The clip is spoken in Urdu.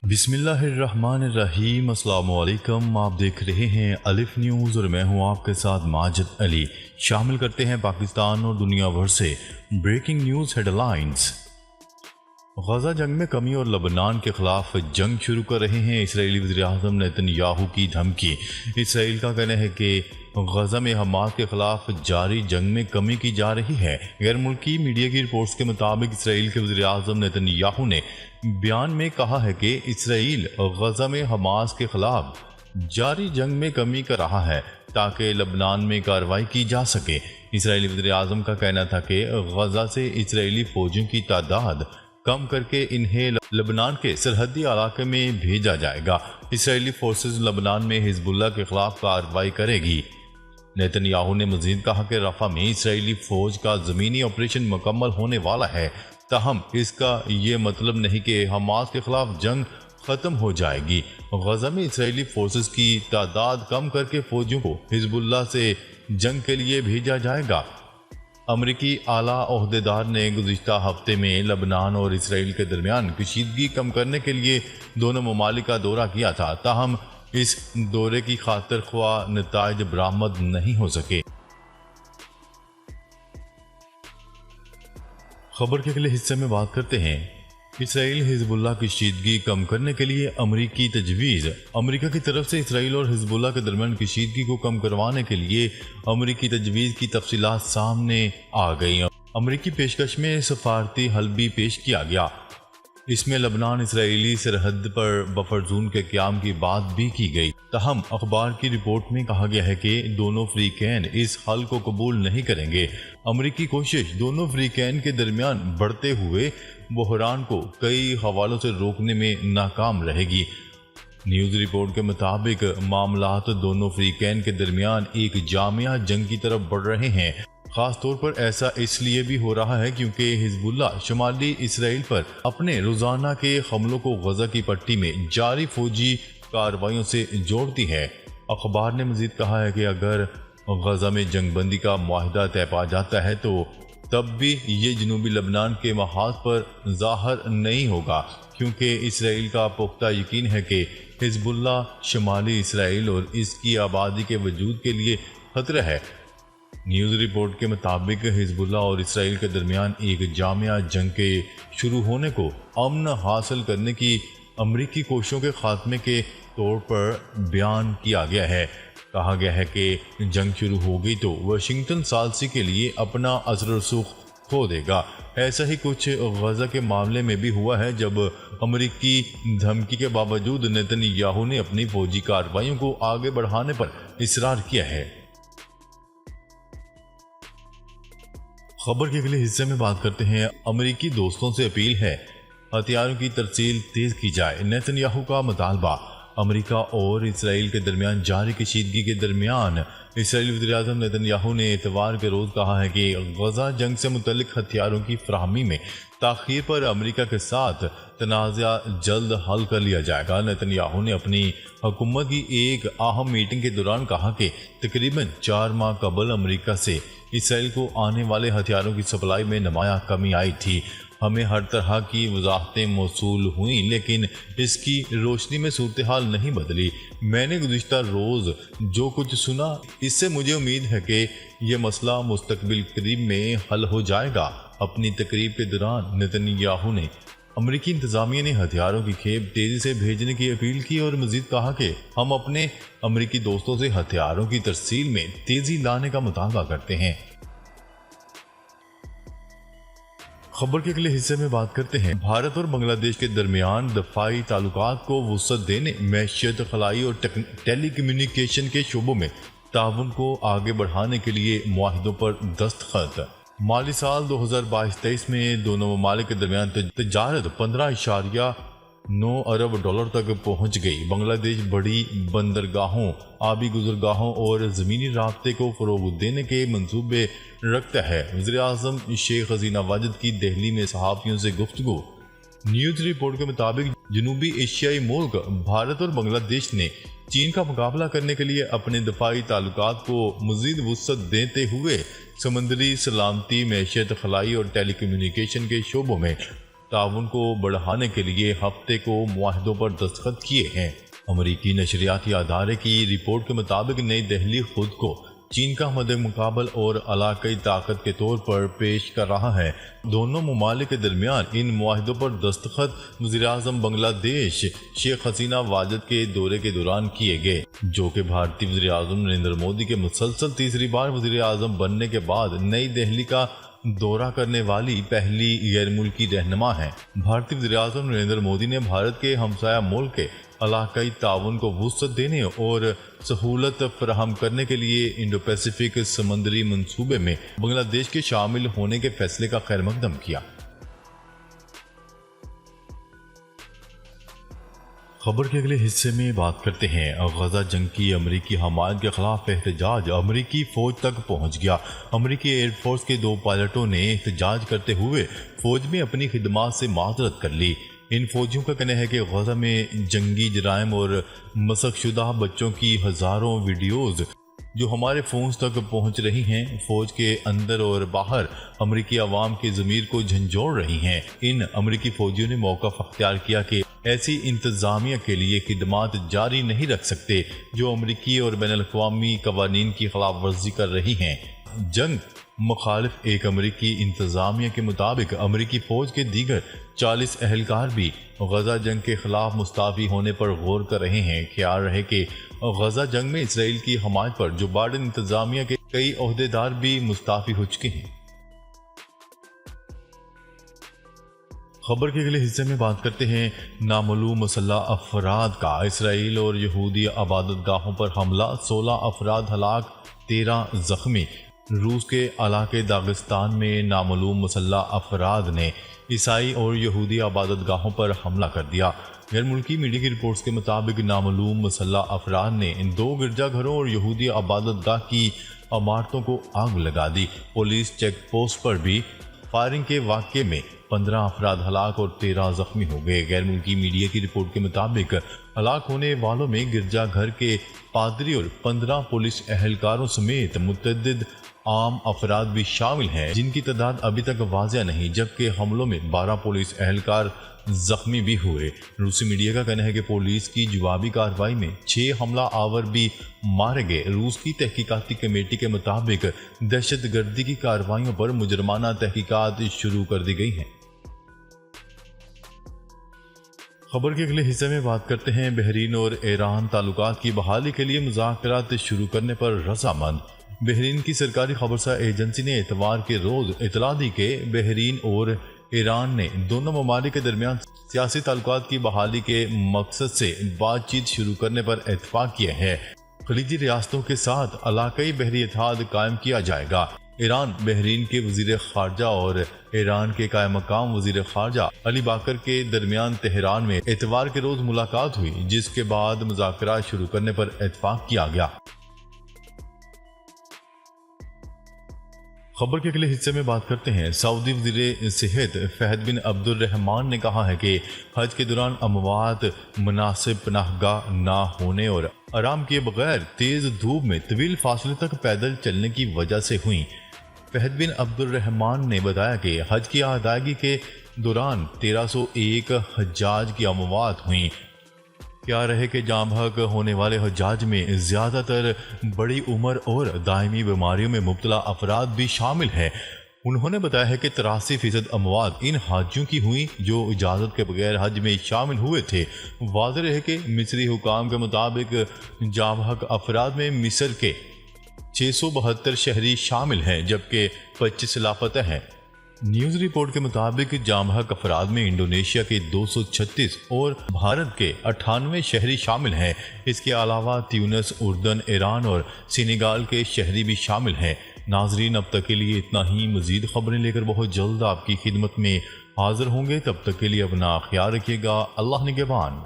بسم اللہ الرحمن الرحیم۔ السلام علیکم، آپ دیکھ رہے ہیں الف نیوز اور میں ہوں آپ کے ساتھ ماجد علی۔ شامل کرتے ہیں پاکستان اور دنیا بھر سے breaking news headlines. Gaza جنگ میں کمی اور لبنان کے خلاف جنگ شروع کر رہے ہیں اسرائیلی وزیراعظم نیتن یاہو کی دھمکی۔ اسرائیل کا کہنا ہے کہ غزہ میں حماس کے خلاف جاری جنگ میں کمی کی جا رہی ہے۔ غیر ملکی میڈیا کی رپورٹس کے مطابق اسرائیل کے وزیراعظم نیتن یاہو نے بیان میں کہا ہے کہ اسرائیل غزہ میں حماس کے خلاف جاری جنگ میں کمی کر رہا ہے تاکہ لبنان میں کارروائی کی جا سکے۔ اسرائیلی وزیراعظم کا کہنا تھا کہ غزہ سے اسرائیلی فوجیوں کی تعداد کم کر کے انہیں لبنان کے سرحدی علاقے میں بھیجا جائے گا۔ اسرائیلی فورسز لبنان میں حزب اللہ کے خلاف کارروائی کرے گی۔ نیتن یاہو نے مزید کہا کہ رفح میں اسرائیلی فوج کا زمینی آپریشن مکمل ہونے والا ہے، تاہم اس کا یہ مطلب نہیں کہ حماس کے خلاف جنگ ختم ہو جائے گی۔ غزہ میں اسرائیلی فورسز کی تعداد کم کر کے فوجیوں کو حزب اللہ سے جنگ کے لیے بھیجا جائے گا۔ امریکی اعلیٰ عہدیدار نے گزشتہ ہفتے میں لبنان اور اسرائیل کے درمیان کشیدگی کم کرنے کے لیے دونوں ممالک کا دورہ کیا تھا، تاہم اس دورے کی خاطر خواہ نتائج برآمد نہیں ہو سکے۔ خبر کے اگلے حصے میں بات کرتے ہیں اسرائیل حزب اللہ کی کشیدگی کم کرنے کے لیے امریکی تجویز۔ امریکہ کی طرف سے اسرائیل اور حزب اللہ کے درمیان کشیدگی کو کم کروانے کے لیے امریکی تجویز کی تفصیلات سامنے آ گئی۔ امریکی پیشکش میں سفارتی حل بھی پیش کیا گیا۔ اس میں لبنان اسرائیلی سرحد پر بفر زون کے قیام کی بات بھی کی گئی، تاہم اخبار کی رپورٹ میں کہا گیا ہے کہ دونوں فریقین اس حل کو قبول نہیں کریں گے۔ امریکی کوشش دونوں فریقین کے درمیان بڑھتے ہوئے بحران کو کئی حوالوں سے روکنے میں ناکام رہے گی۔ نیوز رپورٹ کے مطابق معاملات دونوں فریقین کے درمیان ایک جامع جنگ کی طرف بڑھ رہے ہیں۔ خاص طور پر ایسا اس لیے بھی ہو رہا ہے کیونکہ حزب اللہ شمالی اسرائیل پر اپنے روزانہ کے حملوں کو غزہ کی پٹی میں جاری فوجی کارروائیوں سے جوڑتی ہے۔ اخبار نے مزید کہا ہے کہ اگر غزہ میں جنگ بندی کا معاہدہ طے پا جاتا ہے تو تب بھی یہ جنوبی لبنان کے محاذ پر ظاہر نہیں ہوگا، کیونکہ اسرائیل کا پختہ یقین ہے کہ حزب اللہ شمالی اسرائیل اور اس کی آبادی کے وجود کے لیے خطرہ ہے۔ نیوز رپورٹ کے مطابق حزب اللہ اور اسرائیل کے درمیان ایک جامع جنگ کے شروع ہونے کو امن حاصل کرنے کی امریکی کوششوں کے خاتمے کے طور پر بیان کیا گیا ہے۔ کہا گیا ہے کہ جنگ شروع ہو گئی تو واشنگٹن ثالثی کے لیے اپنا اثر و رسوخ کھو دے گا۔ ایسا ہی کچھ غزہ کے معاملے میں بھی ہوا ہے، جب امریکی دھمکی کے باوجود نیتن یاہو نے اپنی فوجی کارروائیوں کو آگے بڑھانے پر اصرار کیا ہے۔ خبر کے اگلے حصے میں بات کرتے ہیں امریکی دوستوں سے اپیل ہے ہتھیاروں کی ترسیل تیز کی جائے۔ نیتن یاہو کا مطالبہ۔ امریکہ اور اسرائیل کے درمیان جاری کشیدگی کے درمیان اسرائیلی وزیراعظم نیتن یاہو نے اتوار کے روز کہا ہے کہ غزہ جنگ سے متعلق ہتھیاروں کی فراہمی میں تاخیر پر امریکہ کے ساتھ تنازع جلد حل کر لیا جائے گا۔ نیتن یاہو نے اپنی حکومت کی ایک اہم میٹنگ کے دوران کہا کہ تقریباً 4 ماہ قبل امریکہ سے اسرائیل کو آنے والے ہتھیاروں کی سپلائی میں نمایاں کمی آئی تھی۔ ہمیں ہر طرح کی وضاحتیں موصول ہوئیں، لیکن اس کی روشنی میں صورتحال نہیں بدلی۔ میں نے گزشتہ روز جو کچھ سنا، اس سے مجھے امید ہے کہ یہ مسئلہ مستقبل قریب میں حل ہو جائے گا۔ اپنی تقریب کے دوران نیتن یاہو نے امریکی انتظامیہ نے ہتھیاروں کی کھیپ تیزی سے بھیجنے کی اپیل کی اور مزید کہا کہ ہم اپنے امریکی دوستوں سے ہتھیاروں کی ترسیل میں تیزی لانے کا مطالبہ کرتے ہیں۔ خبر کے اگلے حصے میں بات کرتے ہیں بھارت اور بنگلہ دیش کے درمیان دفاعی تعلقات کو وسعت دینے، معیشت، خلائی اور ٹیلی کمیونیکیشن کے شعبوں میں تعاون کو آگے بڑھانے کے لیے معاہدوں پر دستخط۔ مالی سال 2022-23 میں دونوں ممالک کے درمیان تجارت 15.9 ارب ڈالر تک پہنچ گئی۔ بنگلہ دیش بڑی بندرگاہوں، آبی گزرگاہوں اور زمینی رابطے کو فروغ دینے کے منصوبے رکھتا ہے۔ وزیر اعظم شیخ حسینہ واجد کی دہلی میں صحافیوں سے گفتگو۔ نیوز رپورٹ کے مطابق جنوبی ایشیائی ملک بھارت اور بنگلہ دیش نے چین کا مقابلہ کرنے کے لیے اپنے دفاعی تعلقات کو مزید وسعت دیتے ہوئے سمندری سلامتی، معیشت، خلائی اور ٹیلی کمیونیکیشن کے شعبوں میں تعاون کو بڑھانے کے لیے ہفتے کو معاہدوں پر دستخط کیے ہیں۔ امریکی نشریاتی ادارے کی رپورٹ کے مطابق نئی دہلی خود کو چین کا مد مقابل اور علاقائی طاقت کے طور پر پیش کر رہا ہے۔ دونوں ممالک کے درمیان ان معاہدوں پر دستخط وزیراعظم بنگلہ دیش شیخ حسینہ واجد کے دورے کے دوران کیے گئے، جو کہ بھارتی وزیراعظم نریندر مودی کے مسلسل تیسری بار وزیراعظم بننے کے بعد نئی دہلی کا دورہ کرنے والی پہلی غیر ملکی رہنما ہیں۔ بھارتی وزیراعظم نریندر مودی نے بھارت کے ہمسایہ ملک کے علاقائی تعاون کو وسعت دینے اور سہولت فراہم کرنے کے لیے انڈو پیسیفک سمندری منصوبے میں بنگلہ دیش کے شامل ہونے کے فیصلے کا خیر مقدم کیا۔ خبر کے اگلے حصے میں بات کرتے ہیں غزہ جنگ کی امریکی حمایت کے خلاف احتجاج امریکی فوج تک پہنچ گیا۔ امریکی ایئر فورس کے 2 پائلٹوں نے احتجاج کرتے ہوئے فوج میں اپنی خدمات سے معذرت کر لی۔ ان فوجیوں کا کہنا ہے کہ غزہ میں جنگی جرائم اور مسخ شدہ بچوں کی ہزاروں ویڈیوز جو ہمارے فونز تک پہنچ رہی ہیں فوج کے اندر اور باہر امریکی عوام کے ضمیر کو جھنجھوڑ رہی ہیں۔ ان امریکی فوجیوں نے موقف اختیار کیا کہ ایسی انتظامیہ کے لیے خدمات جاری نہیں رکھ سکتے جو امریکی اور بین الاقوامی قوانین کی خلاف ورزی کر رہی ہیں۔ جنگ مخالف ایک امریکی انتظامیہ کے مطابق امریکی فوج کے دیگر 40 اہلکار بھی غزہ جنگ کے خلاف مستعفی ہونے پر غور کر رہے ہیں۔ خیال رہے کہ غزہ جنگ میں اسرائیل کی حمایت پر جو بائیڈن انتظامیہ کے کئی عہدیدار بھی مستعفی ہو چکے ہیں۔ خبر کے اگلے حصے میں بات کرتے ہیں نامعلوم مسلح افراد کا اسرائیل اور یہودی عبادت گاہوں پر حملہ، 16 افراد ہلاک، 13 زخمی۔ روس کے علاقے داغستان میں نامعلوم مسلح افراد نے عیسائی اور یہودی عبادت گاہوں پر حملہ کر دیا۔ غیر ملکی میڈیا کی رپورٹس کے مطابق نامعلوم مسلح افراد نے ان 2 گرجا گھروں اور یہودی عبادت گاہ کی عمارتوں کو آگ لگا دی۔ پولیس چیک پوسٹ پر بھی فائرنگ کے واقعے میں 15 افراد ہلاک اور 13 زخمی ہو گئے۔ غیر ملکی میڈیا کی رپورٹ کے مطابق ہلاک ہونے والوں میں گرجا گھر کے پادری اور 15 پولیس اہلکاروں سمیت متعدد عام افراد بھی شامل ہیں، جن کی تعداد ابھی تک واضح نہیں، جبکہ حملوں میں 12 پولیس اہلکار زخمی بھی ہوئے۔ روسی میڈیا کا کہنا ہے کہ پولیس کی جوابی کارروائی میں 6 حملہ آور بھی مارے گئے۔ روس کی تحقیقاتی کمیٹی کے مطابق دہشت گردی کی کارروائیوں پر مجرمانہ تحقیقات شروع کر دی گئی ہیں۔ خبر کے اگلے حصے میں بات کرتے ہیں بحرین اور ایران تعلقات کی بحالی کے لیے مذاکرات شروع کرنے پر رضامند۔ بحرین کی سرکاری خبرسا ایجنسی نے اتوار کے روز اطلاع دی کہ بحرین اور ایران نے دونوں ممالک کے درمیان سیاسی تعلقات کی بحالی کے مقصد سے بات چیت شروع کرنے پر اتفاق کیا ہے۔ خلیجی ریاستوں کے ساتھ علاقائی بحری اتحاد قائم کیا جائے گا۔ ایران بحرین کے وزیر خارجہ اور ایران کے قائم مقام وزیر خارجہ علی باکر کے درمیان تہران میں اتوار کے روز ملاقات ہوئی، جس کے بعد مذاکرات شروع کرنے پر اتفاق کیا گیا۔ خبر کے اگلے حصے میں بات کرتے ہیں سعودی وزیر صحت فہد بن عبد الرحمان نے کہا ہے کہ حج کے دوران اموات مناسب پناہ گاہ نہ ہونے اور آرام کیے بغیر تیز دھوپ میں طویل فاصلے تک پیدل چلنے کی وجہ سے ہوئیں۔ فہد بن عبد الرحمان نے بتایا کہ حج کی ادائیگی کے دوران 1301 حجاج کی اموات ہوئیں۔ کیا رہے کہ جاں بحق ہونے والے حجاج میں زیادہ تر بڑی عمر اور دائمی بیماریوں میں مبتلا افراد بھی شامل ہیں۔ انہوں نے بتایا ہے کہ 83% اموات ان حاجیوں کی ہوئیں جو اجازت کے بغیر حج میں شامل ہوئے تھے۔ واضح رہے کہ مصری حکام کے مطابق جاں بحق افراد میں مصر کے 672 شہری شامل ہیں، جبکہ 25 لاپتہ ہیں۔ نیوز رپورٹ کے مطابق جاں بحق افراد میں انڈونیشیا کے 236 اور بھارت کے 98 شہری شامل ہیں۔ اس کے علاوہ تیونس، اردن، ایران اور سینیگال کے شہری بھی شامل ہیں۔ ناظرین، اب تک کے لیے اتنا ہی۔ مزید خبریں لے کر بہت جلد آپ کی خدمت میں حاضر ہوں گے۔ تب تک کے لیے اپنا خیال رکھیے گا۔ اللہ نگہبان۔